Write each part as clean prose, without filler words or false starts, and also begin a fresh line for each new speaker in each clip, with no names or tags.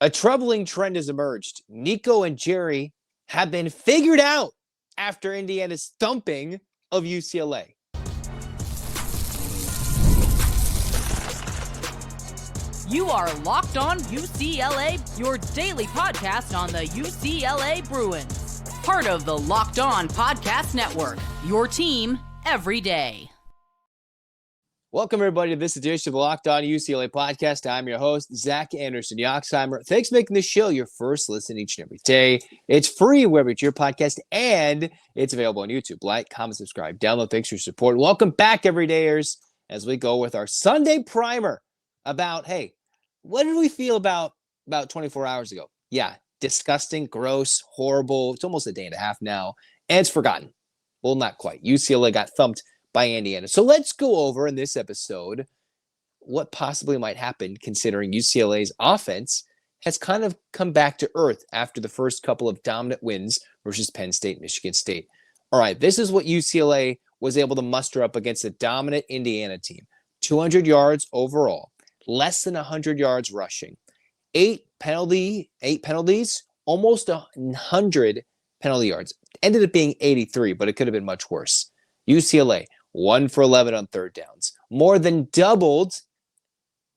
A troubling trend has emerged. Nico and Jerry have been figured out after Indiana's thumping of UCLA.
You are Locked On UCLA, your daily podcast on the UCLA Bruins. Part of the Locked On Podcast Network, your team every day.
Welcome, everybody, to this edition of the Locked On UCLA podcast. I'm your host, Zach Anderson-Yoxsimer. Thanks for making this show your first listen each and every day. It's free wherever it's your podcast, and it's available on YouTube. Like, comment, subscribe, download. Thanks for your support. Welcome back, everydayers, as we go with our Sunday primer about, hey, what did we feel about 24 hours ago? Yeah, disgusting, gross, horrible. It's almost a day and a half now, and it's forgotten. Well, not quite. UCLA got thumped by Indiana. So let's go over in this episode what possibly might happen, considering UCLA's offense has kind of come back to earth after the first couple of dominant wins versus Penn State, Michigan State. All right, this is what UCLA was able to muster up against a dominant Indiana team. 200 yards overall, less than 100 yards rushing, 8 penalties, almost 100 penalty yards. Ended up being 83, but it could have been much worse. UCLA, 1 for 11 on third downs, more than doubled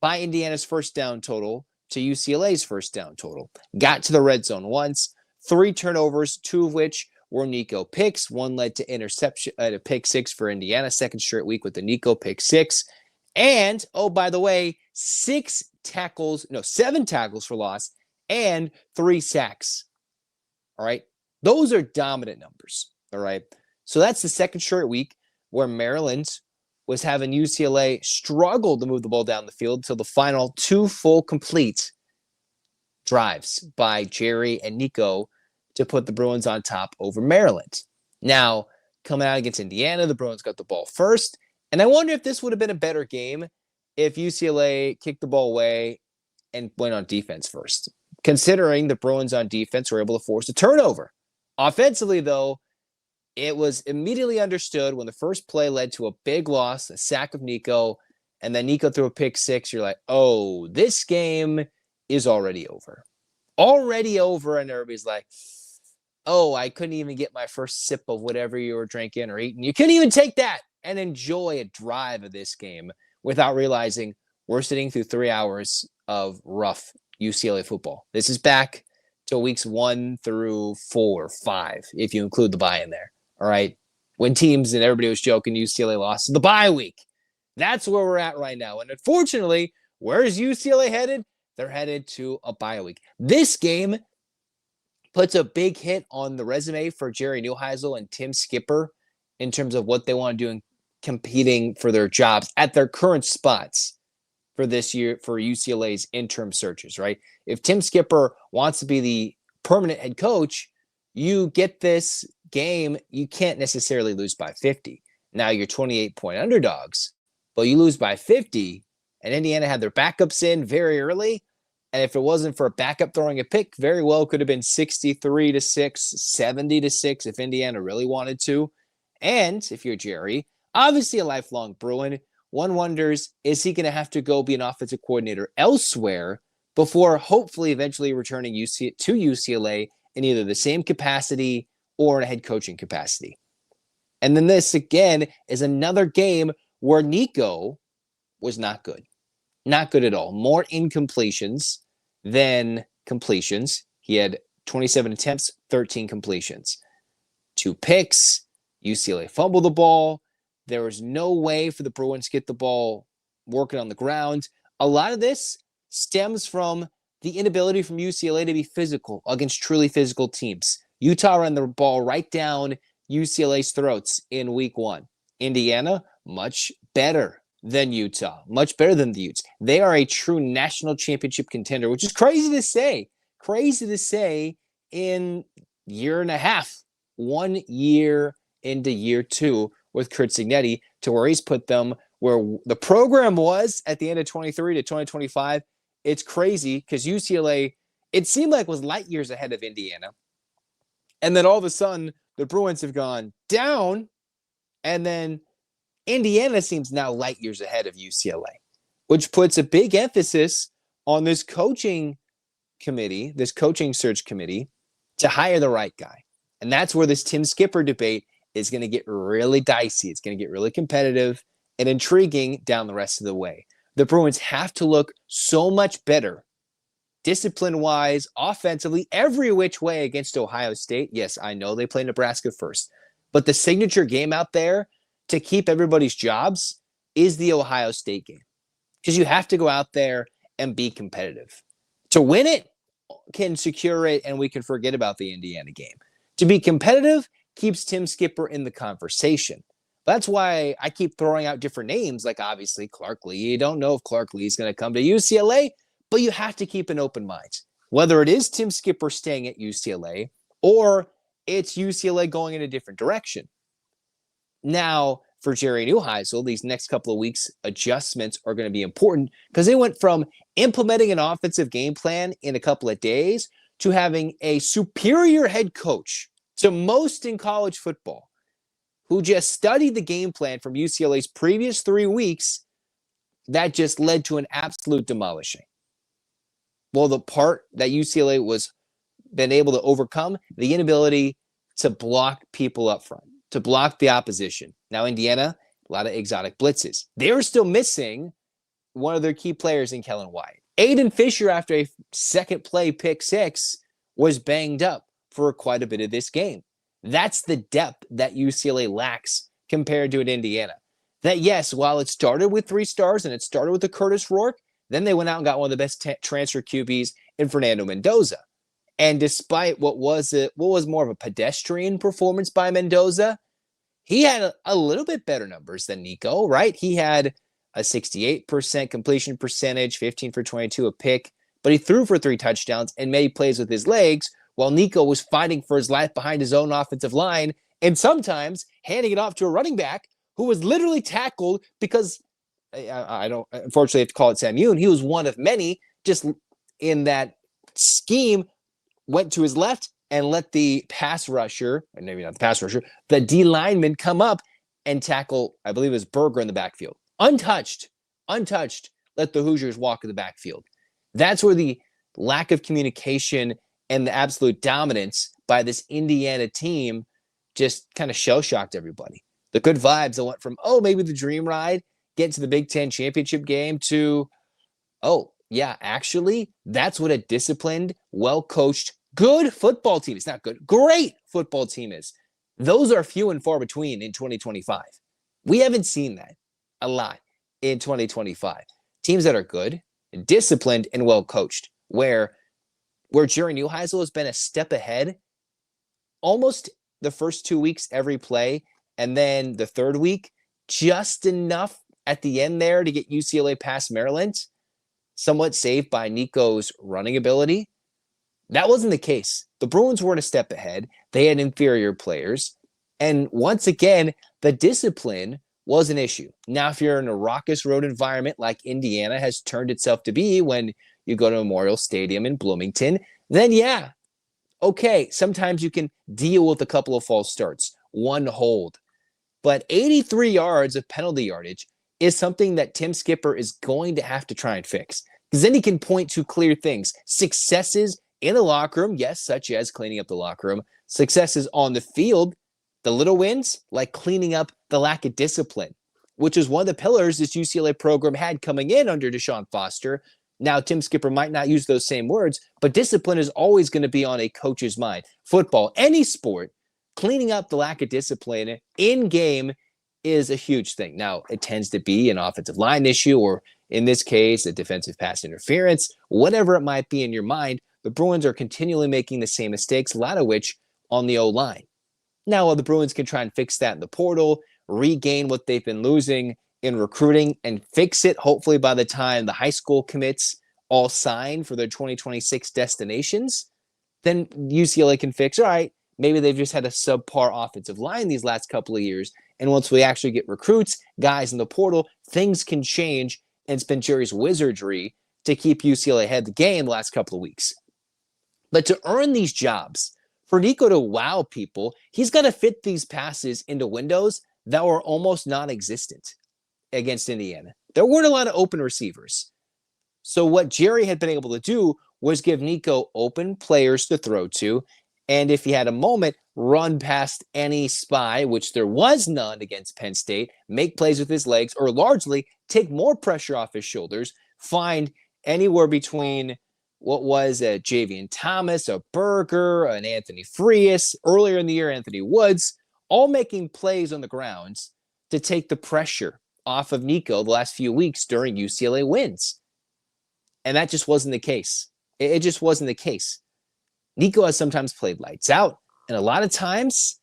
by Indiana's first down total to UCLA's first down total. Got to the red zone once, 3 turnovers, 2 of which were Nico picks. 1 led to interception, a pick 6 for Indiana, second straight week with the Nico pick 6. And, oh, by the way, 7 tackles for loss and 3 sacks. All right. Those are dominant numbers. All right. So that's the second straight week where Maryland was having UCLA struggle to move the ball down the field until the final 2 full complete drives by Jerry and Nico to put the Bruins on top over Maryland. Now, coming out against Indiana, the Bruins got the ball first. And I wonder if this would have been a better game if UCLA kicked the ball away and went on defense first, considering the Bruins on defense were able to force a turnover. Offensively, though, it was immediately understood when the first play led to a big loss, a sack of Nico, and then Nico threw a pick 6. You're like, oh, this game is already over. Already over, and everybody's like, oh, I couldn't even get my first sip of whatever you were drinking or eating. You couldn't even take that and enjoy a drive of this game without realizing we're sitting through 3 hours of rough UCLA football. This is back to weeks 1 through 4 or 5, if you include the bye in there. All right. When teams, and everybody was joking, UCLA lost the bye week. That's where we're at right now. And unfortunately, where is UCLA headed? They're headed to a bye week. This game puts a big hit on the resume for Jerry Neuheisel and Tim Skipper in terms of what they want to do in competing for their jobs at their current spots for this year for UCLA's interim searches, right? If Tim Skipper wants to be the permanent head coach, you get this game, you can't necessarily lose by 50. Now you're 28-point underdogs, but you lose by 50, and Indiana had their backups in very early, and if it wasn't for a backup throwing a pick, very well could have been 63-6, 70-6 if Indiana really wanted to. And if you're Jerry, obviously a lifelong Bruin, one wonders, is he going to have to go be an offensive coordinator elsewhere before hopefully eventually returning to UCLA in either the same capacity or in a head coaching capacity? And then this, again, is another game where Nico was not good. Not good at all. More incompletions than completions. He had 27 attempts, 13 completions. 2 picks. UCLA fumbled the ball. There was no way for the Bruins to get the ball working on the ground. A lot of this stems from the inability from UCLA to be physical against truly physical teams. Utah ran the ball right down UCLA's throats in week 1. Indiana, much better than Utah, much better than the Utes. They are a true national championship contender, which is crazy to say. Crazy to say in year and a half, 1 year into year 2 with Curt Cignetti, to where he's put them where the program was at the end of 23 to 2025. It's crazy because UCLA, it seemed like, was light years ahead of Indiana. And then all of a sudden, the Bruins have gone down, and then Indiana seems now light years ahead of UCLA, which puts a big emphasis on this coaching committee, this coaching search committee, to hire the right guy. And that's where this Tim Skipper debate is going to get really dicey. It's going to get really competitive and intriguing down the rest of the way. The Bruins have to look so much better, discipline-wise, offensively, every which way against Ohio State. Yes, I know they play Nebraska first, but the signature game out there to keep everybody's jobs is the Ohio State game, because you have to go out there and be competitive. To win it can secure it, and we can forget about the Indiana game. To be competitive keeps Tim Skipper in the conversation. That's why I keep throwing out different names, like obviously Clark Lee. You don't know if Clark Lee is going to come to UCLA, but you have to keep an open mind. Whether it is Tim Skipper staying at UCLA or it's UCLA going in a different direction. Now, for Jerry Neuheisel, these next couple of weeks, adjustments are going to be important because they went from implementing an offensive game plan in a couple of days to having a superior head coach to most in college football who just studied the game plan from UCLA's previous 3 weeks. That just led to an absolute demolishing. Well, the part that UCLA was been able to overcome, the inability to block people up front, to block the opposition. Now, Indiana, a lot of exotic blitzes. They were still missing one of their key players in Kellen White. Aiden Fisher, after a second play pick six, was banged up for quite a bit of this game. That's the depth that UCLA lacks compared to an Indiana. That, yes, while it started with 3 stars and it started with the Curtis Rourke, then they went out and got one of the best transfer QBs in Fernando Mendoza. And despite what was more of a pedestrian performance by Mendoza, he had a little bit better numbers than Nico, right? He had a 68% completion percentage, 15 for 22, a pick, but he threw for 3 touchdowns and made plays with his legs, while Nico was fighting for his life behind his own offensive line and sometimes handing it off to a running back who was literally tackled because I don't unfortunately have to call it Sam Yoon. He was one of many just in that scheme, went to his left and let the pass rusher, or maybe not the pass rusher, the D lineman come up and tackle, I believe it was Berger in the backfield. Untouched, let the Hoosiers walk in the backfield. That's where the lack of communication and the absolute dominance by this Indiana team just kind of shell-shocked everybody. The good vibes that went from, oh, maybe the dream ride, get to the Big Ten championship game to, oh, yeah, actually, that's what a disciplined, well-coached, good football team is. Not good, great football team is. Those are few and far between in 2025. We haven't seen that a lot in 2025. Teams that are good, disciplined, and well-coached, where Jerry Neuheisel has been a step ahead almost the first 2 weeks every play, and then the third week, just enough at the end there to get UCLA past Maryland, somewhat saved by Nico's running ability. That wasn't the case. The Bruins weren't a step ahead. They had inferior players. And once again, the discipline was an issue. Now, if you're in a raucous road environment like Indiana has turned itself to be when you go to Memorial Stadium in Bloomington, then yeah, okay, sometimes you can deal with a couple of false starts, one hold. But 83 yards of penalty yardage is something that Tim Skipper is going to have to try and fix. Because then he can point to clear things. Successes in the locker room, yes, such as cleaning up the locker room. Successes on the field, the little wins, like cleaning up the lack of discipline, which is one of the pillars this UCLA program had coming in under Deshaun Foster. Now, Tim Skipper might not use those same words, but discipline is always going to be on a coach's mind. Football, any sport, cleaning up the lack of discipline in game is a huge thing. Now, it tends to be an offensive line issue, or in this case, a defensive pass interference, whatever it might be in your mind. The Bruins are continually making the same mistakes, a lot of which on the O-line. Now, while the Bruins can try and fix that in the portal, regain what they've been losing in recruiting, and fix it hopefully by the time the high school commits all sign for their 2026 destinations, then UCLA can fix, all right, maybe they've just had a subpar offensive line these last couple of years, and once we actually get recruits, guys in the portal, things can change, and it's been Jerry's wizardry to keep UCLA ahead of the game the last couple of weeks. But to earn these jobs, for Nico to wow people, he's got to fit these passes into windows that were almost non-existent against Indiana. There weren't a lot of open receivers. So what Jerry had been able to do was give Nico open players to throw to, and if he had a moment, run past any spy, which there was none against Penn State, make plays with his legs, or largely take more pressure off his shoulders, find anywhere between what was a Javian Thomas, a Berger, an Anthony Frias, earlier in the year, Anthony Woods, all making plays on the grounds to take the pressure off of Nico the last few weeks during UCLA wins. And that just wasn't the case. It just wasn't the case. Nico has sometimes played lights out, and a lot of times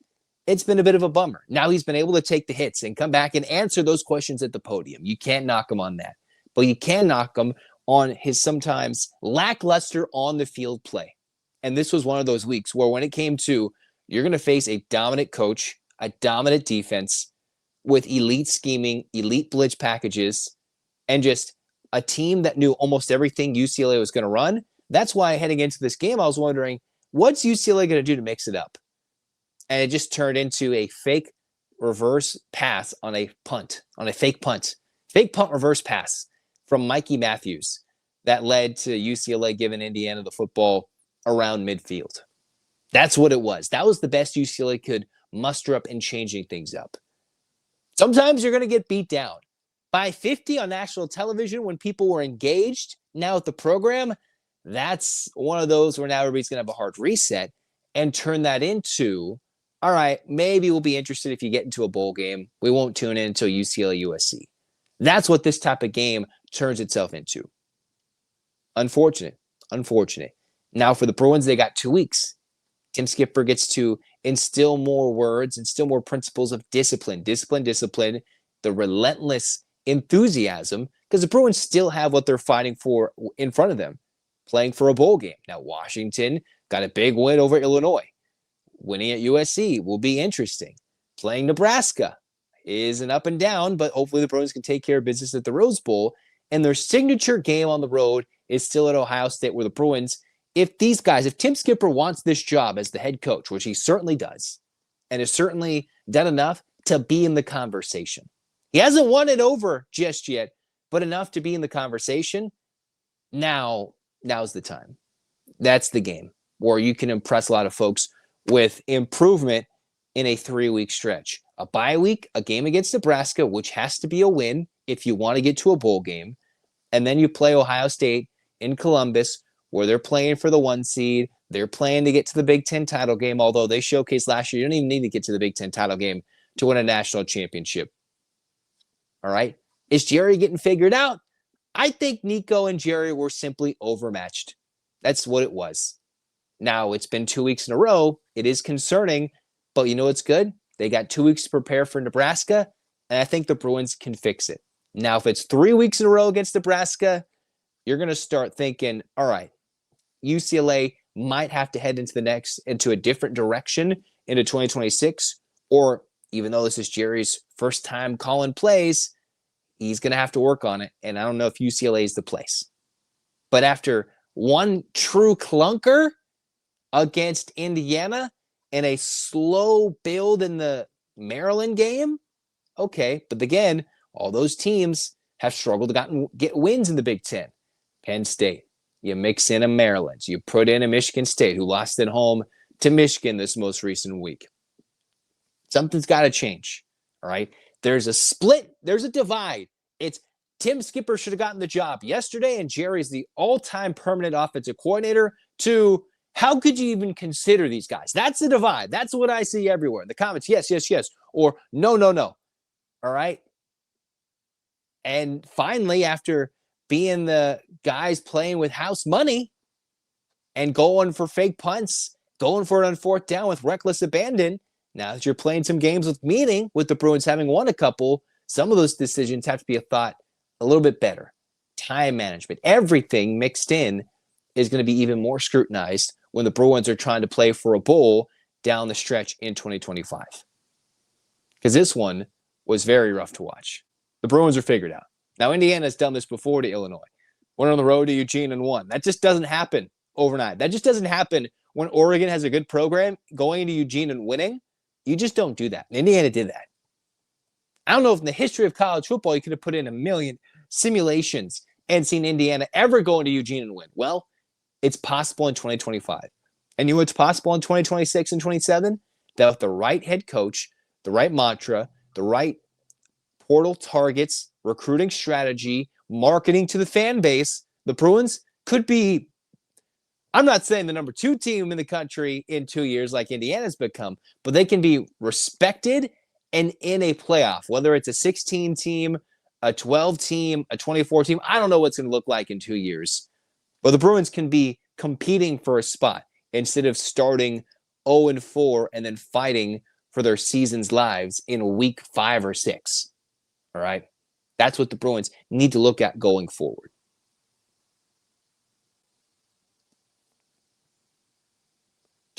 it's been a bit of a bummer. Now he's been able to take the hits and come back and answer those questions at the podium. You can't knock him on that. But you can knock him on his sometimes lackluster on-the-field play. And this was one of those weeks where when it came to, you're going to face a dominant coach, a dominant defense with elite scheming, elite blitz packages, and just a team that knew almost everything UCLA was going to run. That's why heading into this game, I was wondering, what's UCLA going to do to mix it up? And it just turned into a fake reverse pass on a punt, on a fake punt reverse pass from Mikey Matthews that led to UCLA giving Indiana the football around midfield. That's what it was. That was the best UCLA could muster up in changing things up. Sometimes you're going to get beat down. By 50 on national television when people were engaged now at the program, that's one of those where now everybody's going to have a hard reset and turn that into, all right, maybe we'll be interested if you get into a bowl game. We won't tune in until UCLA USC. That's what this type of game turns itself into. Unfortunate. Now for the Bruins, they got 2 weeks. Tim Skipper gets to instill more words, instill more principles of discipline, the relentless enthusiasm, because the Bruins still have what they're fighting for in front of them, playing for a bowl game. Now, Washington got a big win over Illinois. Winning at USC will be interesting. Playing Nebraska is an up and down, but hopefully the Bruins can take care of business at the Rose Bowl. And their signature game on the road is still at Ohio State, where the Bruins, if Tim Skipper wants this job as the head coach, which he certainly does, and has certainly done enough to be in the conversation. He hasn't won it over just yet, but enough to be in the conversation. Now's the time. That's the game where you can impress a lot of folks with improvement in a 3-week stretch. A bye week, a game against Nebraska, which has to be a win if you want to get to a bowl game. And then you play Ohio State in Columbus, where they're playing for the 1 seed. They're playing to get to the Big Ten title game, although they showcased last year you don't even need to get to the Big Ten title game to win a national championship. All right. Is Jerry getting figured out? I think Nico and Jerry were simply overmatched. That's what it was. Now, it's been 2 weeks in a row. It is concerning, but you know what's good? They got 2 weeks to prepare for Nebraska, and I think the Bruins can fix it. Now, if it's 3 weeks in a row against Nebraska, you're going to start thinking, all right, UCLA might have to head into a different direction into 2026, or even though this is Jerry's first time calling plays, he's going to have to work on it. And I don't know if UCLA is the place. But after one true clunker against Indiana and a slow build in the Maryland game, okay. But again, all those teams have struggled to get wins in the Big Ten. Penn State, you mix in a Maryland, you put in a Michigan State who lost at home to Michigan this most recent week. Something's got to change, all right? There's a split. There's a divide. It's Tim Skipper should have gotten the job yesterday, and Jerry's the all-time permanent offensive coordinator, to how could you even consider these guys? That's the divide. That's what I see everywhere. In the comments, yes, or no. All right? And finally, after being the guys playing with house money and going for fake punts, going for it on 4th down with reckless abandon, now that you're playing some games with meaning, with the Bruins having won a couple, some of those decisions have to be thought a little bit better. Time management, everything mixed in is going to be even more scrutinized when the Bruins are trying to play for a bowl down the stretch in 2025. Because this one was very rough to watch. The Bruins are figured out. Now, Indiana's done this before to Illinois. Went on the road to Eugene and won. That just doesn't happen overnight. That just doesn't happen when Oregon has a good program going into Eugene and winning. You just don't do that. And Indiana did that. I don't know if in the history of college football you could have put in a million simulations and seen Indiana ever go into Eugene and win. Well, it's possible in 2025. And you know what's possible in 2026 and 27? That with the right head coach, the right mantra, the right portal targets, recruiting strategy, marketing to the fan base, the Bruins could be, I'm not saying the number 2 team in the country in 2 years like Indiana's become, but they can be respected and in a playoff, whether it's a 16 team, a 12 team, a 24 team. I don't know what's going to look like in 2 years, but the Bruins can be competing for a spot instead of starting 0-4 and then fighting for their season's lives in week 5 or 6. All right. That's what the Bruins need to look at going forward.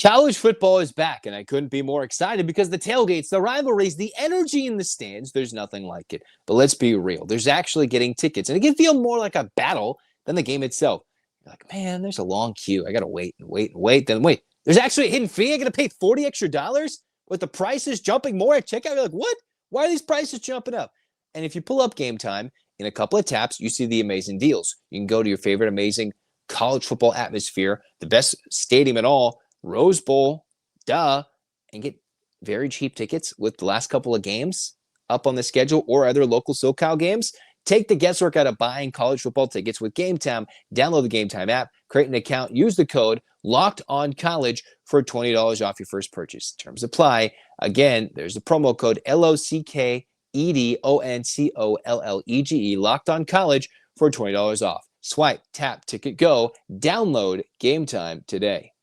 College football is back, and I couldn't be more excited because the tailgates, the rivalries, the energy in the stands, there's nothing like it. But let's be real. There's actually getting tickets, and it can feel more like a battle than the game itself. You're like, man, there's a long queue. I got to wait and wait and wait. Then wait, there's actually a hidden fee. I got to pay $40 extra with the prices jumping more at checkout. You're like, what? Why are these prices jumping up? And if you pull up Game Time, in a couple of taps, you see the amazing deals. You can go to your favorite amazing college football atmosphere, the best stadium in all, Rose Bowl, and get very cheap tickets with the last couple of games up on the schedule or other local SoCal games. Take the guesswork out of buying college football tickets with Game Time. Download the Game Time app, create an account, use the code LOCKEDONCollege for $20 off your first purchase. Terms apply. Again, there's the promo code LOCKEDONCOLLEGE, Locked On College for $20 off. Swipe, tap, ticket, go. Download Game Time today.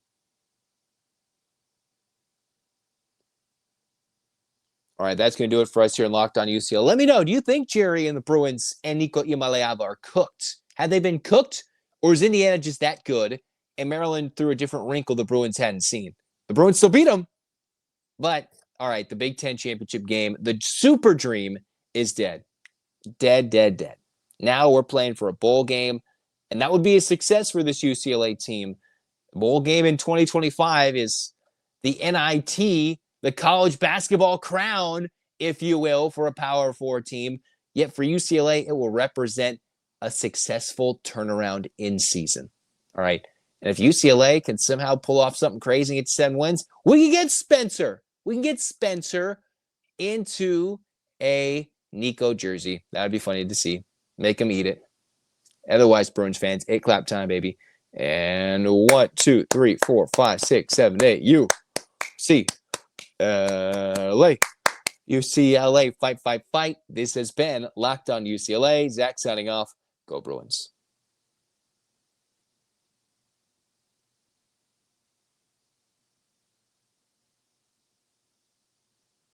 All right, that's going to do it for us here in Locked On UCLA. Let me know, do you think Jerry and the Bruins and Nico Iamaleava are cooked? Have they been cooked, or is Indiana just that good and Maryland threw a different wrinkle the Bruins hadn't seen? The Bruins still beat them, but all right, the Big Ten championship game, the super dream is dead. Dead. Now we're playing for a bowl game, and that would be a success for this UCLA team. The bowl game in 2025 is the NIT, the college basketball crown, if you will, for a Power 4 team. Yet for UCLA, it will represent a successful turnaround in season. All right. And if UCLA can somehow pull off something crazy and get 7 wins, we can get Spencer. We can get Spencer into a Nico jersey. That would be funny to see. Make him eat it. Otherwise, Bruins fans, 8 clap time, baby. And 1, 2, 3, 4, 5, 6, 7, 8. UCLA, fight. This has been Locked On UCLA. Zach signing off. Go Bruins.